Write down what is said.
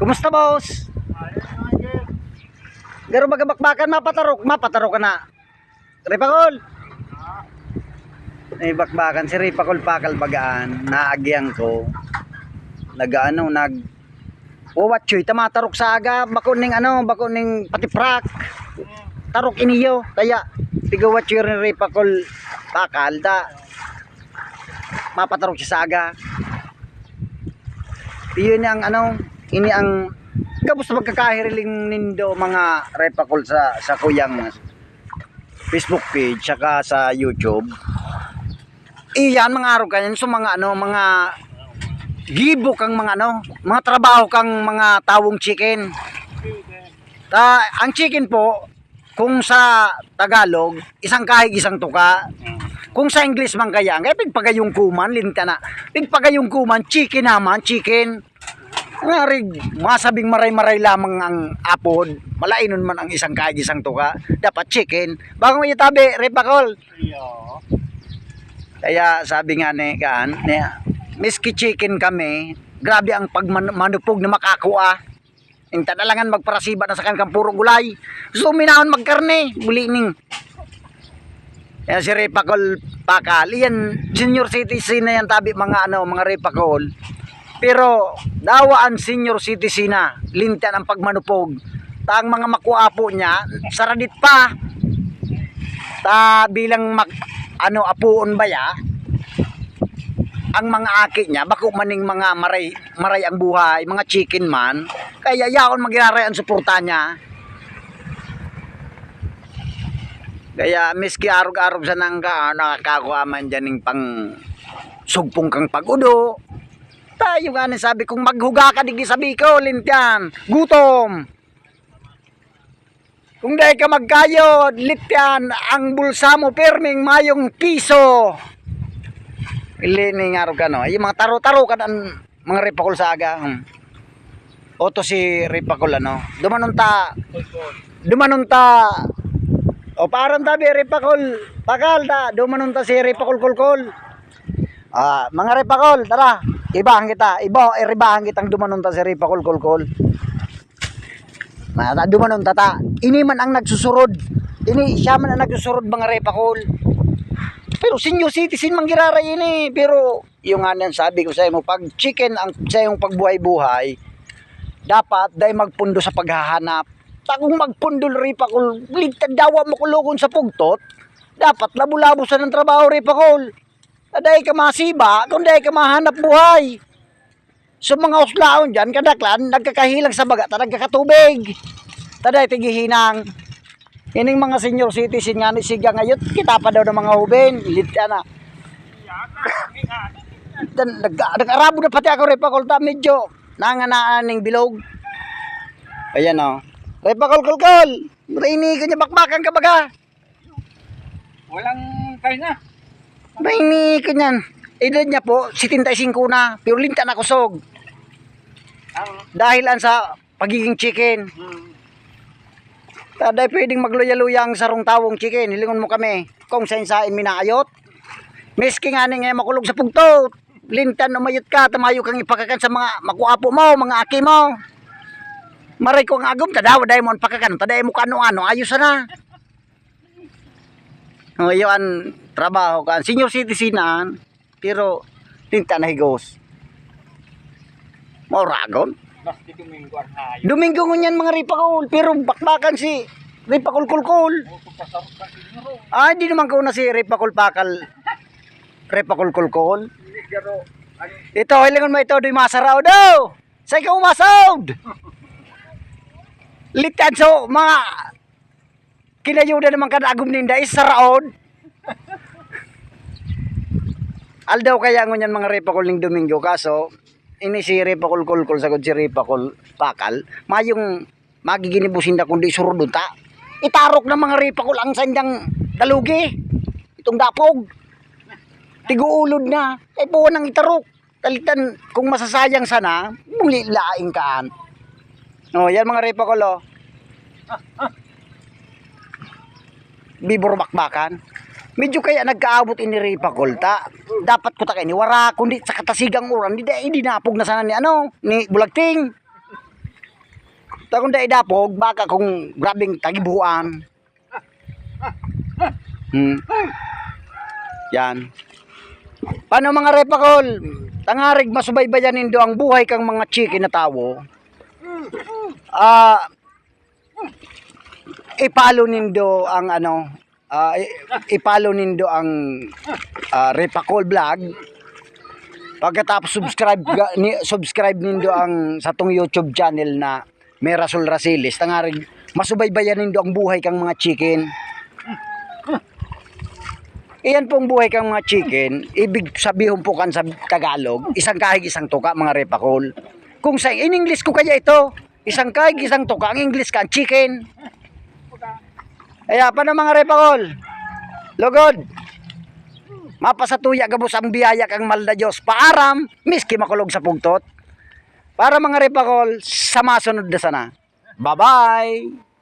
Kumusta, boss? Garo magabakbakan, mapatarok ka na. Ripakol. Ay bakbakan si Ripakol pakal bagaan, naagyang ko. Nagaano watchoy tamatarok sa aga, bako ning patiprak. Tarok iniyo, kaya tiga watchoy rin Ripakol pakal da. Mapatarok siya sa aga. Iyon ang ini ang gabos magkakahiriling nindo mga Ripakol sa kuyang Facebook page saka sa YouTube. Iyan mga araw kanyan so mga mga gibo kang mga mga trabaho kang mga tawong chicken. Ang chicken po kung sa Tagalog isang kahig isang tuka. Kung sa English man kaya ngay pigpagayong kuman linta na. Pigpagayong kuman chicken naman chicken. Ngarig masabing maray-maray lamang ang apod. Malainon man ang isang kahig isang tuka. Dapat chicken. Bago mo itabi Ripakol. Kaya sabi nga miski chicken kami, grabe ang pagmanupog na makakuha. Yung tanalangan magparasiba na sa kanilang puro gulay. So minahon magkarne, bulining. Yan si Ripakol pakal. Yan senior citizen na yan tabi mga Ripakol. Pero dawaan senior citizen na, lintan ang pagmanupog. Tang mga makuha po niya, saradit pa. Bilang apuon ba ya? Ang mga aki niya, bako maning mga maray ang buhay, mga chicken man, kaya yaon magiraray ang suporta niya. Kaya miski arog-arog sa nangga, nakakakuha man dyan ng pang sugpong kang pagudo. Tayo nga sabi kung maghuga ka digi sabi ko, lintian, gutom. Kung dahil ka magkayod, lityan, ang bulsa mo perming mayong piso. Ilining araw ka yung mga taro-taro ka mga Ripakol sa aga. Oto si Ripakol dumanunta. O parang tabi Ripakol, pakal da, dumanunta si Ripakol kulkol. Mga Ripakol, tara, ibahan kitang dumanunta si Ripakol kulkol. Dumanon tata. Ini man ang nagsusurod. Siya man ang nagsusurod mga Ripakol. Pero senior citizen manggiraray ini. Pero yung sabi ko sa mo, pag chicken ang sa yung pagbuhay-buhay, dapat dahil magpundo sa paghahanap. Kung magpundo Ripakol, dawa mo kulukon sa pugtot, dapat labo-labo sa ng trabaho Ripakol. Dahil ka masiba, kung dahil ka mahanap buhay. So mga uslaon dyan, kadaklan, nagkakahilang sa baga, nagkakatubig. Taday, tigihinang. Ining mga senior citizen nga ni siga ngayon, kita pa daw ng mga huben. Ilita na. Nag-arabo na pati ako, Ripakol, medyo nanganaan ng bilog. Ayan Ripakol, kulkol. Rainy ko niya, bakbakan ka baga. Walang kaina. Rainy ko niyan. Edad niya po, 75 na, pero linta na kusog. Dahil sa pagiging chicken. Taday pwedeng magluya-luyang sarong tawong chicken. Hilingon mo kami kung sain minaayot. Miski nga nga makulog sa pugto. Lintan umayot ka, tamayo kang ipakakan sa mga makuapo mo, mga aki mo. Maray ko ang agom, tadawa dahi mo ang pakakan. Taday mo ka ano-ano, ayos na. Ngayon, trabaho ka. Senior citizen pero lintan na higos. Moragon. Domingo ngunyan mga Ripakol, pero bakbakan si Ripakol kulkol. Di naman ko na si Ripakol pakal. Ripakol kulkol. Ito, hilingon mo ito, do'y masaraw daw. Sa ikaw masawd. Litan so, mga kinayuda naman kadagom ninda, isaraod. Aldaw kaya ngunyan mga Ripakol ning Domingo, kaso ini si Ripakol kulkol sagod si Ripakol pakal mayong magiginibusin na kundi surudon ta itarok ng mga Ripakol ang sandang dalugi itong dapog tiguulod na po nang itarok talitan kung masasayang sana muli laing kaan yan mga Ripakol bibor bakbakan medyo kaya nagkaabot ini Ripakol ta. Dapat ko ta kay ni wara kundi sa katasigang uran hindi napog na sana ni ni Bulagting. Takong da idapog, baka kung grabing tagibuan. Yan. Paano mga repakol? Tangarig masubaybayan nindo ang buhay kang mga chicken na tao. Ipalo nindo ang ipalo nindo ang Repakol Vlog. Pagkatapos subscribe nindo ang sa tong YouTube channel na Merasol Rasiles. Tangarig masubaybayan nindo ang buhay kang mga chicken. Iyan pong buhay kang mga chicken, ibig sabihin po kan sa Tagalog, isang kahig isang tuka mga repakol. Kung sa in English ko kaya ito, isang kahig isang tuka, ang English kan chicken. Kaya pa na mga repakol, lugod, mapasatuya gabos ang biyaya kang malda Diyos, paaram, miski makulog sa pugtot. Para mga repakol, sa masunod na sana. Bye-bye!